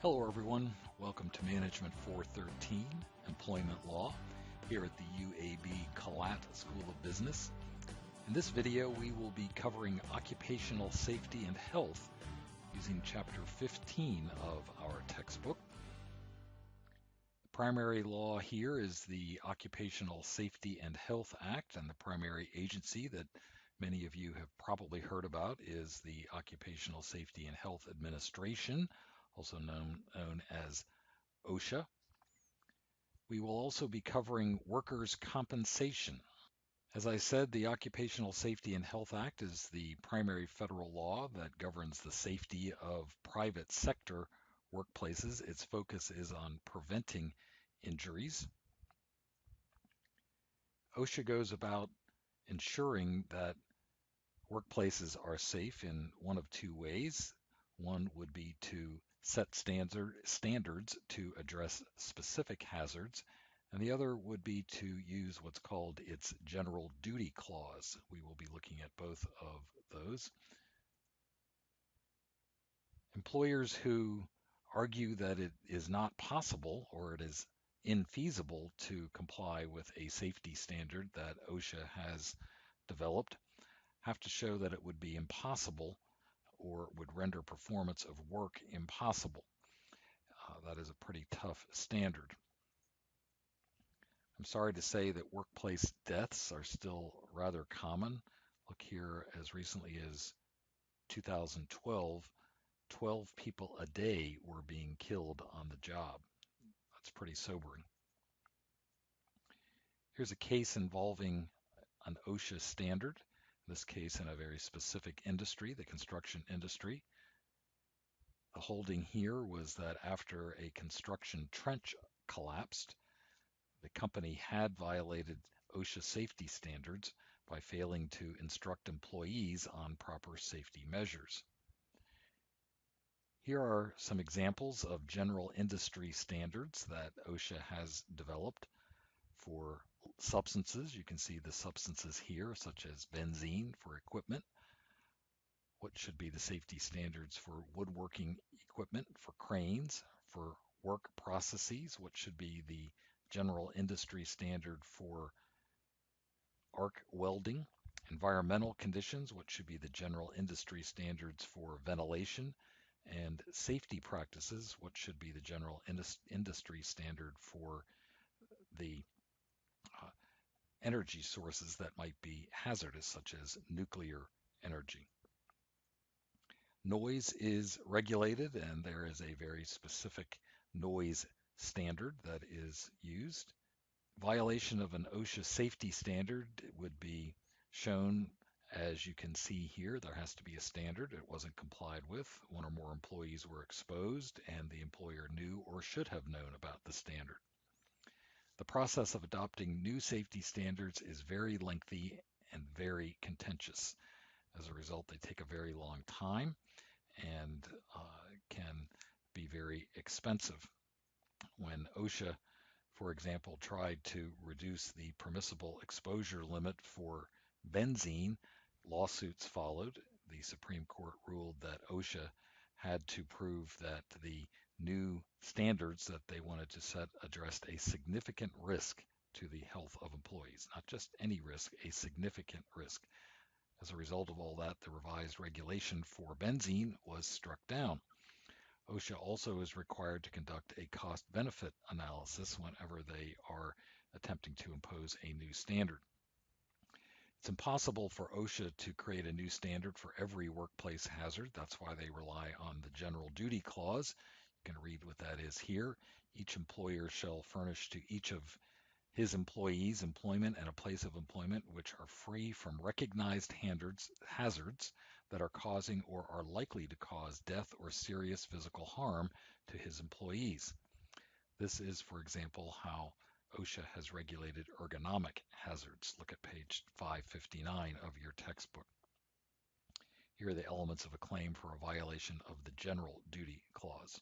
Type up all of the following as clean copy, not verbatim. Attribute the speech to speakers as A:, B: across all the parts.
A: Hello everyone, welcome to Management 413, Employment Law, here at the UAB Collat School of Business. In this video we will be covering occupational safety and health using Chapter 15 of our textbook. The primary law here is the Occupational Safety and Health Act, and the primary agency that many of you have probably heard about is the Occupational Safety and Health Administration, also known as OSHA. We will also be covering workers' compensation. As I said, the Occupational Safety and Health Act is the primary federal law that governs the safety of private sector workplaces. Its focus is on preventing injuries. OSHA goes about ensuring that workplaces are safe in one of two ways. One would be to set standards to address specific hazards, and the other would be to use what's called its general duty clause. We will be looking at both of those. Employers who argue that it is not possible or it is infeasible to comply with a safety standard that OSHA has developed have to show that it would be impossible or would render performance of work impossible. That is a pretty tough standard. I'm sorry to say that workplace deaths are still rather common. Look here, as recently as 2012, 12 people a day were being killed on the job. That's pretty sobering. Here's a case involving an OSHA standard, in this case in a very specific industry, the construction industry. The holding here was that after a construction trench collapsed, the company had violated OSHA safety standards by failing to instruct employees on proper safety measures. Here are some examples of general industry standards that OSHA has developed for substances. You can see the substances here, such as benzene for equipment. What should be the safety standards for woodworking equipment, for cranes, for work processes? What should be the general industry standard for arc welding? Environmental conditions, what should be the general industry standards for ventilation? And safety practices, what should be the general industry standard for the energy sources that might be hazardous, such as nuclear energy? Noise is regulated, and there is a very specific noise standard that is used. Violation of an OSHA safety standard would be shown, as you can see here. There has to be a standard. It wasn't complied with. One or more employees were exposed, and the employer knew or should have known about the standard. The process of adopting new safety standards is very lengthy and very contentious. As a result, they take a very long time and can be very expensive. When OSHA, for example, tried to reduce the permissible exposure limit for benzene, lawsuits followed. The Supreme Court ruled that OSHA had to prove that the new standards that they wanted to set addressed a significant risk to the health of employees. Not just any risk, a significant risk. As a result of all that, the revised regulation for benzene was struck down. OSHA also is required to conduct a cost-benefit analysis whenever they are attempting to impose a new standard. It's impossible for OSHA to create a new standard for every workplace hazard. That's why they rely on the general duty clause. You can read what that is here. Each employer shall furnish to each of his employees employment and a place of employment which are free from recognized hazards that are causing or are likely to cause death or serious physical harm to his employees. This is, for example, how OSHA has regulated ergonomic hazards. Look at page 559 of your textbook. Here are the elements of a claim for a violation of the general duty clause.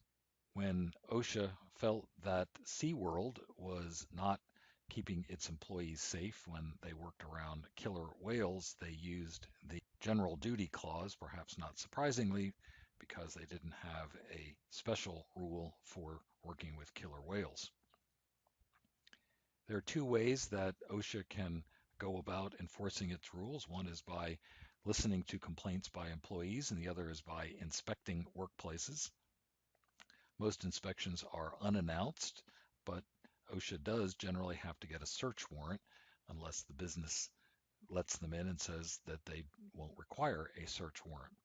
A: When OSHA felt that SeaWorld was not keeping its employees safe when they worked around killer whales, they used the general duty clause, perhaps not surprisingly, because they didn't have a special rule for working with killer whales. There are two ways that OSHA can go about enforcing its rules. One is by listening to complaints by employees, and the other is by inspecting workplaces. Most inspections are unannounced, but OSHA does generally have to get a search warrant unless the business lets them in and says that they won't require a search warrant.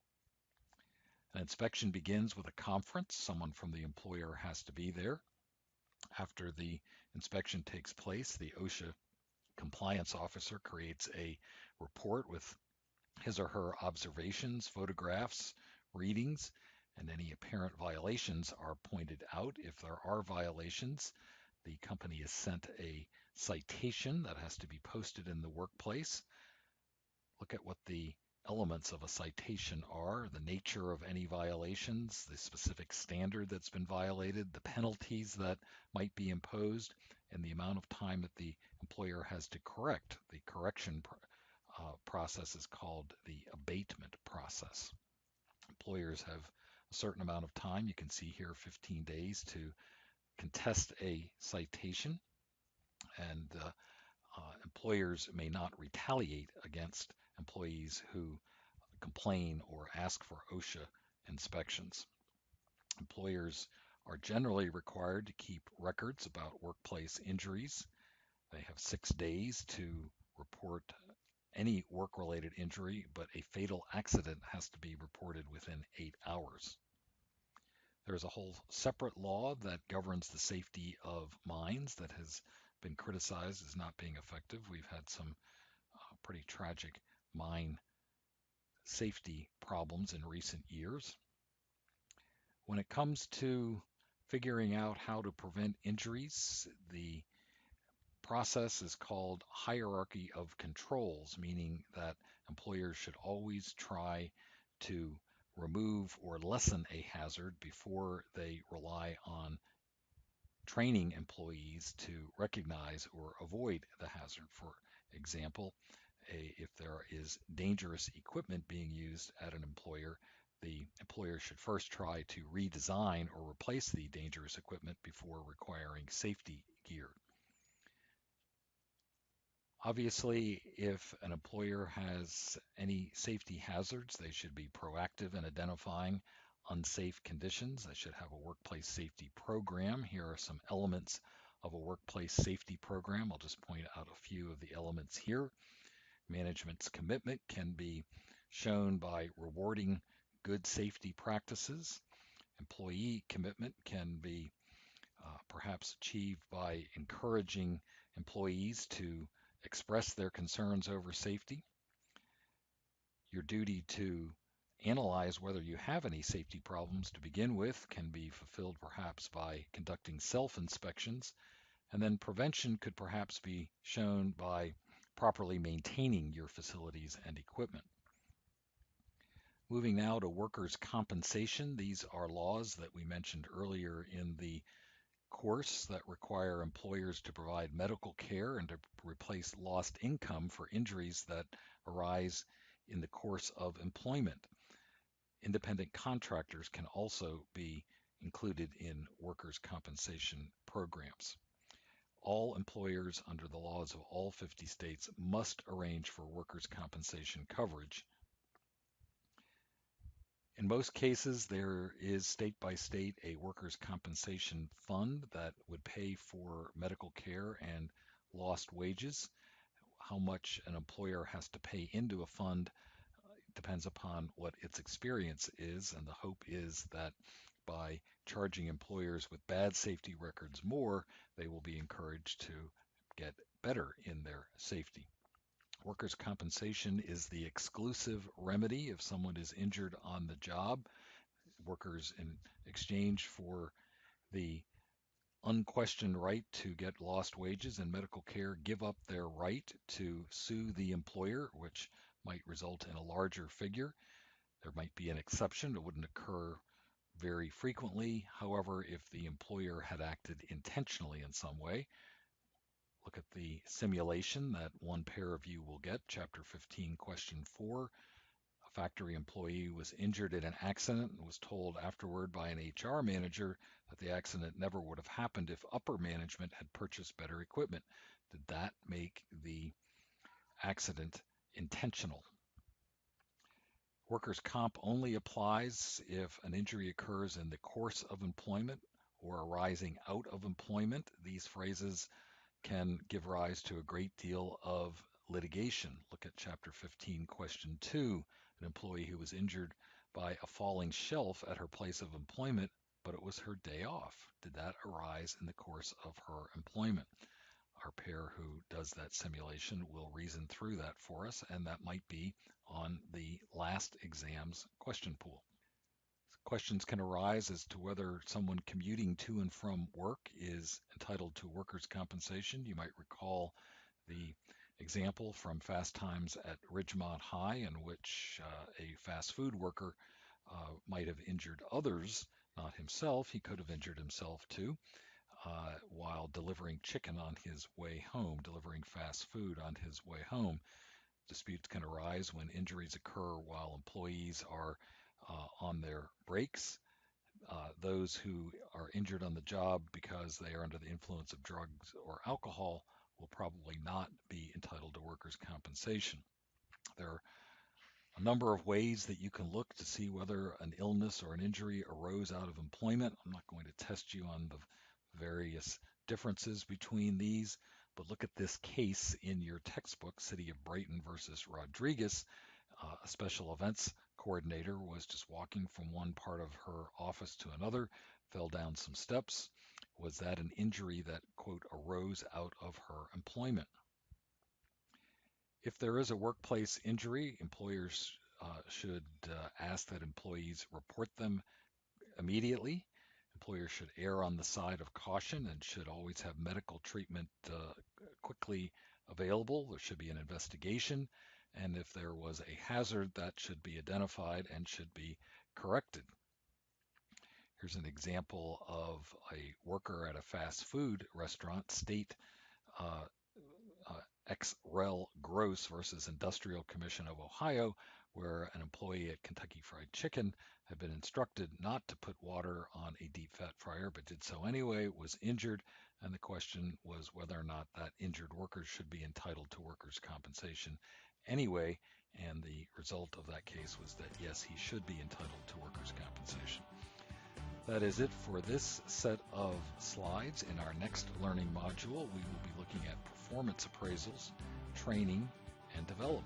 A: An inspection begins with a conference. Someone from the employer has to be there. After the inspection takes place, the OSHA compliance officer creates a report with his or her observations, photographs, readings, and any apparent violations are pointed out. If there are violations, the company is sent a citation that has to be posted in the workplace. Look at what the elements of a citation are, the nature of any violations, the specific standard that's been violated, the penalties that might be imposed, and the amount of time that the employer has to correct. The correction process is called the abatement process. Employers have a certain amount of time. You can see here 15 days to contest a citation, and employers may not retaliate against employees who complain or ask for OSHA inspections. Employers are generally required to keep records about workplace injuries. They have 6 days to report any work-related injury, but a fatal accident has to be reported within 8 hours. There's a whole separate law that governs the safety of mines that has been criticized as not being effective. We've had some pretty tragic mine safety problems in recent years. When it comes to figuring out how to prevent injuries, the process is called hierarchy of controls, meaning that employers should always try to remove or lessen a hazard before they rely on training employees to recognize or avoid the hazard. For example, if there is dangerous equipment being used at an employer, the employer should first try to redesign or replace the dangerous equipment before requiring safety gear. Obviously, if an employer has any safety hazards, they should be proactive in identifying unsafe conditions. They should have a workplace safety program. Here are some elements of a workplace safety program. I'll just point out a few of the elements here. Management's commitment can be shown by rewarding good safety practices. Employee commitment can be perhaps achieved by encouraging employees to express their concerns over safety. Your duty to analyze whether you have any safety problems to begin with can be fulfilled perhaps by conducting self-inspections, and then prevention could perhaps be shown by properly maintaining your facilities and equipment. Moving now to workers' compensation. These are laws that we mentioned earlier in the course that require employers to provide medical care and to replace lost income for injuries that arise in the course of employment. Independent contractors can also be included in workers' compensation programs. All employers under the laws of all 50 states must arrange for workers' compensation coverage. In most cases, there is state by state a workers' compensation fund that would pay for medical care and lost wages. How much an employer has to pay into a fund depends upon what its experience is, and the hope is that by charging employers with bad safety records more, they will be encouraged to get better in their safety. Workers' compensation is the exclusive remedy if someone is injured on the job. Workers, in exchange for the unquestioned right to get lost wages and medical care, give up their right to sue the employer, which might result in a larger figure. There might be an exception. It wouldn't occur very frequently. However, if the employer had acted intentionally in some way, look at the simulation that one pair of you will get, Chapter 15, Question 4. factory employee was injured in an accident and was told afterward by an HR manager that the accident never would have happened if upper management had purchased better equipment. Did that make the accident intentional? Workers' comp only applies if an injury occurs in the course of employment or arising out of employment. These phrases can give rise to a great deal of litigation. Look at Chapter 15, Question 2. An employee who was injured by a falling shelf at her place of employment, but it was her day off. Did that arise in the course of her employment? Our pair who does that simulation will reason through that for us, and that might be on the last exam's question pool. Questions can arise as to whether someone commuting to and from work is entitled to workers' compensation. You might recall the example from Fast Times at Ridgemont High, in which a fast food worker might have injured others, not himself. He could have injured himself too. While delivering chicken on his way home, delivering fast food on his way home. Disputes can arise when injuries occur while employees are on their breaks. Those who are injured on the job because they are under the influence of drugs or alcohol will probably not be entitled to workers' compensation. There are a number of ways that you can look to see whether an illness or an injury arose out of employment. I'm not going to test you on the various differences between these, but look at this case in your textbook, City of Brighton versus Rodriguez. A special events coordinator was just walking from one part of her office to another, fell down some steps. Was that an injury that, quote, arose out of her employment? If there is a workplace injury, employers should ask that employees report them immediately. Employers should err on the side of caution and should always have medical treatment quickly available. There should be an investigation, and if there was a hazard, that should be identified and should be corrected. Here's an example of a worker at a fast food restaurant, state ex rel. Gross versus Industrial Commission of Ohio, where an employee at Kentucky Fried Chicken had been instructed not to put water on a deep fat fryer, but did so anyway, was injured, and the question was whether or not that injured worker should be entitled to workers' compensation anyway, and the result of that case was that yes, he should be entitled to workers' compensation. That is it for this set of slides. In our next learning module, we will be looking at performance appraisals, training, and development.